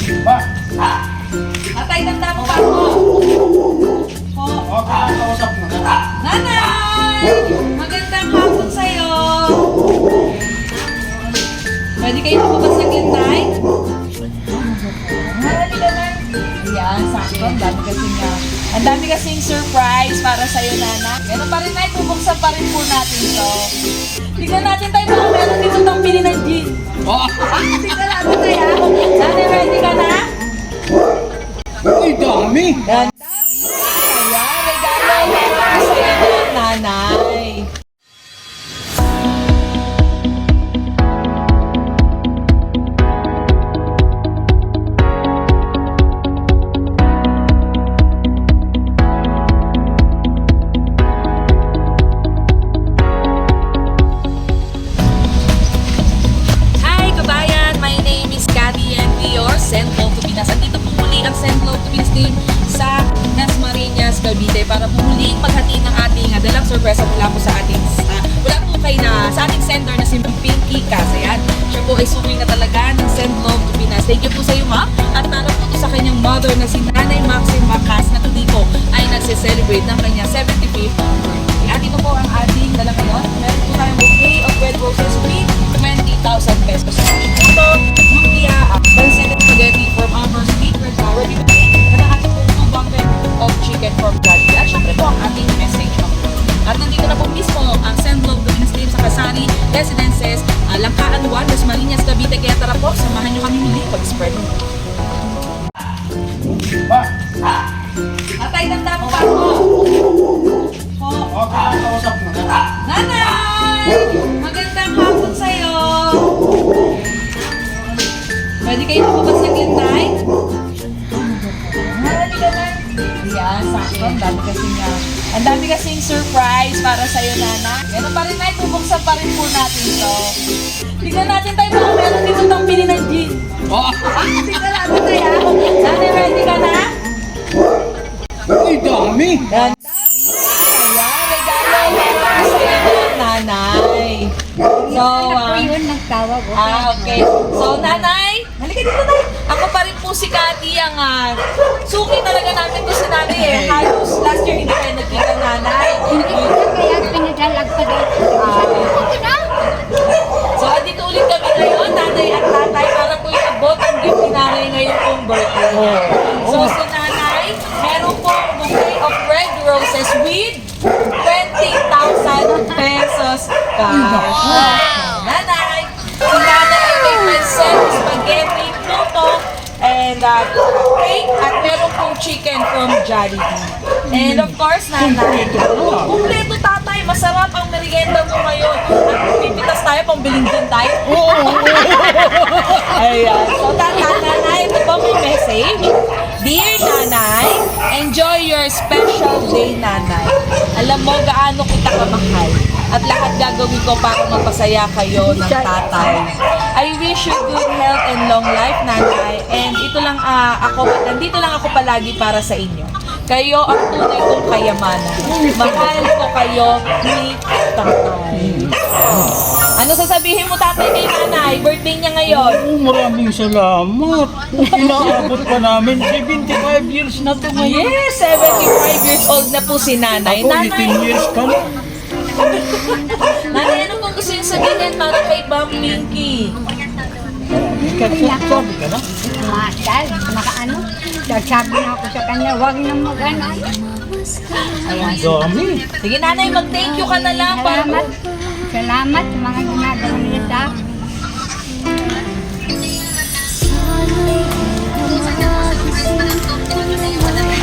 Ba? Atay, tanda mo pa ako. Po. Okay, kausap mo na. Nanay! Magandang hapon sa'yo. Pwede kayo mapapasaglin, Tay? Halika na. Ayan, sakto. Ang dami kasing surprise para sa'yo, Nana. Ganun pa rin, Nay. Bubuksan pa rin po natin to. Tignan natin, Tay, baka meron dito tong pili ng jeans. Tignan natin, Tay, ha? Nanay, ready ka na? Ay, dami! Yan. Ayan, regalo para sa iyo, Nanay. Hi, kabayan! My name is Cathy and we are Send Love to Pinas. Andito po muli ang Send Love to Pinas team sa Dasmariñas, Cavite para po muling maghati ng ating dalang sorpresa mula po sa ating sa ating sender na si Pinky Casayan. Siya po ay suwi na talaga ng Send Love to Pinas. Thank you po sa iyo, ma'am. At para po to sa kanyang mother na si Nanay Maxine Macas na dito ay nagse-celebrate ng kanyang 75th birthday. At ito po ang ating dala ngayon. Meron po tayong bouquet of red roses with 20,000 pesos. Ito, lumpia, pancit and spaghetti from our sweet red flour bibigay. At ang ating pong 2 bucket of chicken from Jollibee. At syempre po ang ating message of love. At nandito na po mismo ang Send Love to Pinas team sa Kasari Residences, Langkaan 1, Dasmariñas, Cavite. Kaya tara po, samahan nyo kami muli pag-spread mo. Ba? Atay, tanda mo pa ako. Po. Okay, kausap mo na. Nanay! Magandang hapon sa'yo. Pwede kayo mapapasaglin, Tay? Halika na. Ayan, sakto. Ang dami kasing surprise para sa'yo, Nana. Ganun pa rin, Nay. Bubuksan pa rin po natin to. Tignan natin, Tay, baka meron dito tong pili ng jeans. Tignan natin, Tay, ha? Nanay, ready ka na? Ay, dami! Yan. Ayan, regalo para sa iyo, Nanay. So, Yun, nagtawag. okay. So, Nanay, halika dito, Nay. Ako pa rin po si Cathy, ang suki talaga namin to si Nanay eh. Halos last year hindi kayo nagkita, Nanay. Kaya pinadalag pa dito. Okay na. So, andito ulit kami ngayon, Nanay at Tatay, para po iabot ang gift ni Nanay ngayon pong birthday. So, si Nanay, meron pong bouquet of red roses with 20,000 pesos cash. Nanay, si Nanay ay may pancit, spaghetti, pluto, and cake, at meron pong chicken from Jollibee. And of course, Nanay, kumpleto, Tatay, masarap ang merienda mo ngayon. At pipitas tayo, pambiling din tayo. Ayan. So, Nanay, ito po may message. Dear Nanay, enjoy your special day, Nanay. Alam mo gaano kita kamahal at lahat gagawin ko para mapasaya kayo ng tatay. I wish you good health and long life, Nanay. And ito lang nandito lang ako palagi para sa inyo. Kayo ang tunay kong kayamanan. Mahal ko kayo ni tatay. Ano sasabihin mo, Tatay, kay Nanay? Birthday niya ngayon. Oh, maraming salamat. Inaabot pa namin. 75 years na to ngayon. Yes, 75 years old na po si Nanay. Ako, 18 years ka na. Nanay, ano pong gusto yung sabihin para kay Ma'am Minky? Sabi ka na? Masal, makaano. Sabi na ako sa kanya, huwag na mag-ano. Ang dami. Sige, Nanay, mag-thank you ka na lang. Salamat. Salamat sa mga ginagawa niya sa akin.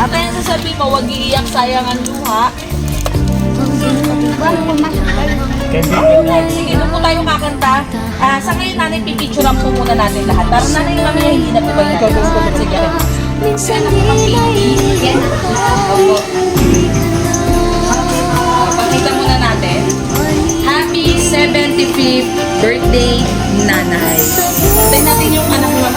At ano sasabihin mo, huwag iiyak, sayang ang luha. Huwag pumasok kayo. Kaibigan natin. Sige, doon po tayo kakanta. Sa ngayon, Nanay, pipicturean po muna natin lahat. Para Nanay, mamaya hindi na po ba yung gagawin? Sige. Minsan nilay Opo. Pakita muna natin. Happy 75th birthday, Nanay. Tingnan natin yung anak mo.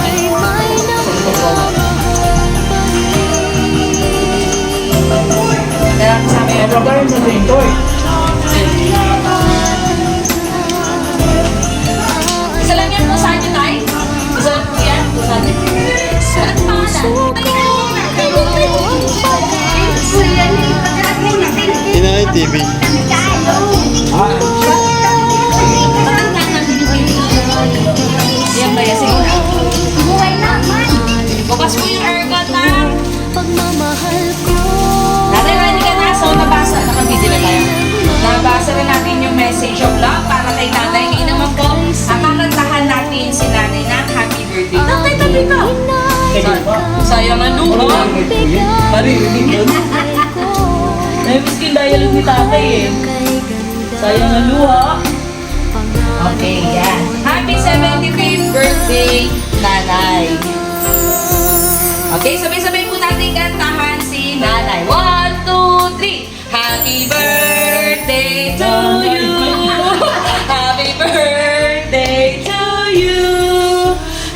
Kaya kasama yung Ano ba yung dito eh? Isa lang yan po sa akin, Tay. Isa lang po yan po sa akin. TV. Ah, Yan ba yan? Sige na. Buhay naman. Bukas po yung aircon na. Pagmamahal ko Nanay, ready ka na? So, nabasa. Nakabidyo na tayo. Nabasa na natin yung message of love para kay nanay. Ngayon naman po, ang kakantahan natin si nanay ng happy birthday. Tatay, tabi ka. kaya ba? Sayang ang luha. Marinig yun. Namiss ko dialogue ni tatay eh. Sayang ang luha. Okay, yan. Happy 75th birthday, nanay. Okay, sabay-sabay po natin kantahan si nanay. 1, 2, 3. Happy birthday to you. Happy birthday to you.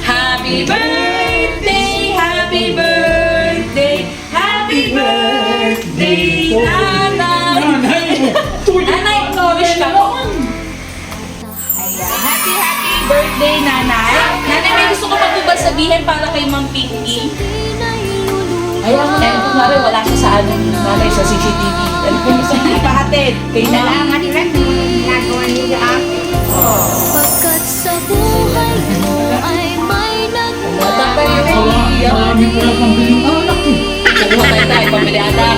Happy birthday, happy birthday, happy birthday, nanay. Nanay, wish ka mo. Ayan, happy birthday, nanay. Nanay, may gusto ko pa po ba sabihin para kay Ma'am Pinky? Ayan, kung nga rin, wala siya sa amin, nanay, sa CCTV. Ano po gusto niyo ipahatid kay Ma'am? Salamat rin. Ginagawa niyo sa akin. Pagkat sa buhay mo ay may Tatay, Marami ko lang pambiling anak eh. Kuha tayo tayo, pamili anak.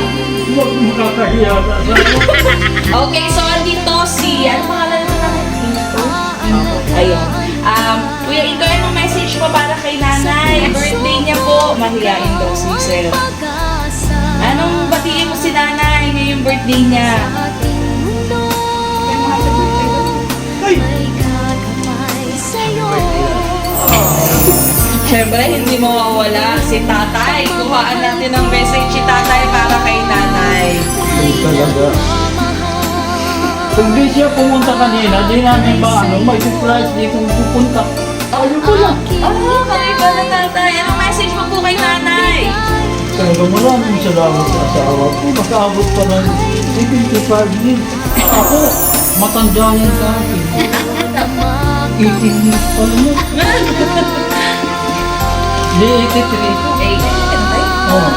Huwag makakahiya sa Okay, so andito si, ano pangalan mo naman? Ayun. Kuya Ito, anong message po para kay nanay? Birthday niya po. Mahihain daw si Sir. pag-asa Anong batiin mo si nanay ngayong birthday niya? ating mundo Ay! may gagabay sa'yo. Siyempre, hindi mawawala si tatay. Kuhaan natin ng message si tatay para kay nanay. Ay, talaga. Kung di siya pumunta kanina, di namin ba ano, may surprise di kung pupunta. Ayaw ko lang. Kaya pala tatay. Anong message mo po kay nanay? Talaga maraming salamat sa asawa ko. Nakaabot pa ng 75 years. Ako, matanda yan sa akin. 18 years pa lang yan. Di 83. Eh, tatay. Oh.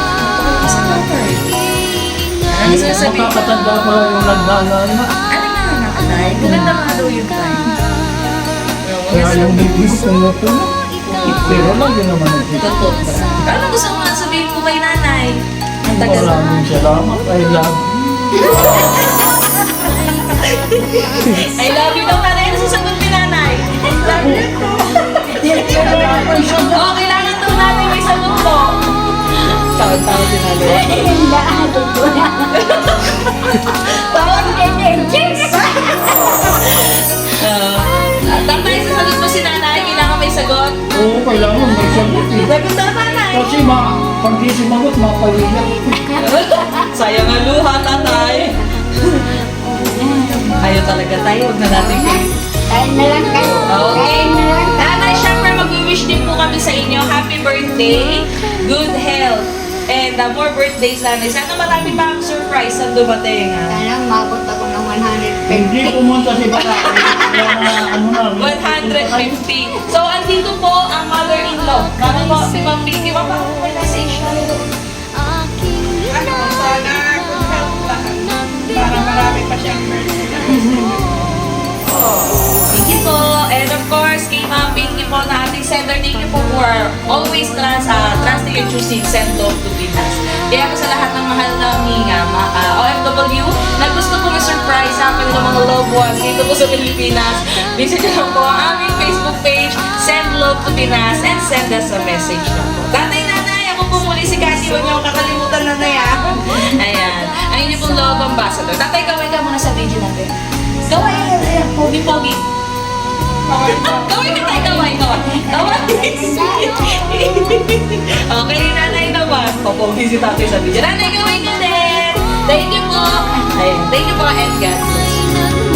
Asa tatay? Ano sasabihin? Makakatanda pa lang yung nagdalala. Ano nga anak tatay? Maganda nga daw yung time. Kaya yung baby ko pumupo na. Pero lang yun naman ang kita. Totoo. Ano gusto mo nga sabihin po kay nanay? Ang tagal. Maraming salamat. I love you. I love you daw nanay. Ano sasagot ni nanay? Oo, kailangan daw nanay may sagot po. Tawag-tawag si nanay. Tawag Tatay, sasagot mo si nanay. Kailangan may sagot. Oo, kailangan may sagot eh. Sagot daw nanay. Kasi pag di sumagot, mapahiyak. Sayang ang luha, tatay. Ayaw talaga tayo. Huwag na natin kayo. Kain na lang kayo. Okay. Kain na lang. Nanay, syempre mag-wish din po kami sa inyo. Happy birthday, good health, and more birthdays nanay. Sana marami pa ang surprise ang dumating. Sana umabot ako ng Hindi 150. pumunta si Bata. Kaya ano na. 150. So, andito po ang mother-in-law. Ano po, si Ma'am Pinky. Ma'am, baka may message na rin. Aking Sana good health lahat. Para marami pa siyang birthday. Thank you po. And of course, kay Ma'am Pinky po na ating sender, thank you po for always trusting and choosing Send Love to Pinas. Kaya po sa lahat ng mahal naming OFW na gusto po ma-surprise sa kanilang mga loved ones dito po sa Pilipinas, visit nyo lang po ang aming Facebook page, Send Love to Pinas, and send us a message na po. Tatay, nanay, ako po muli si Cassie. Huwag niyo akong kakalimutan, nanay, Ayan. Ang inyo pong love ambassador. Tatay, gawin ka muna sa video natin. Gawin, pogi-pogi. Gawin ka tayo, gawin. Okay, nanay naman. Popogi si tatay sa video. Nanay, gawin ka din. Thank you po. Ayun, thank you po, and God bless.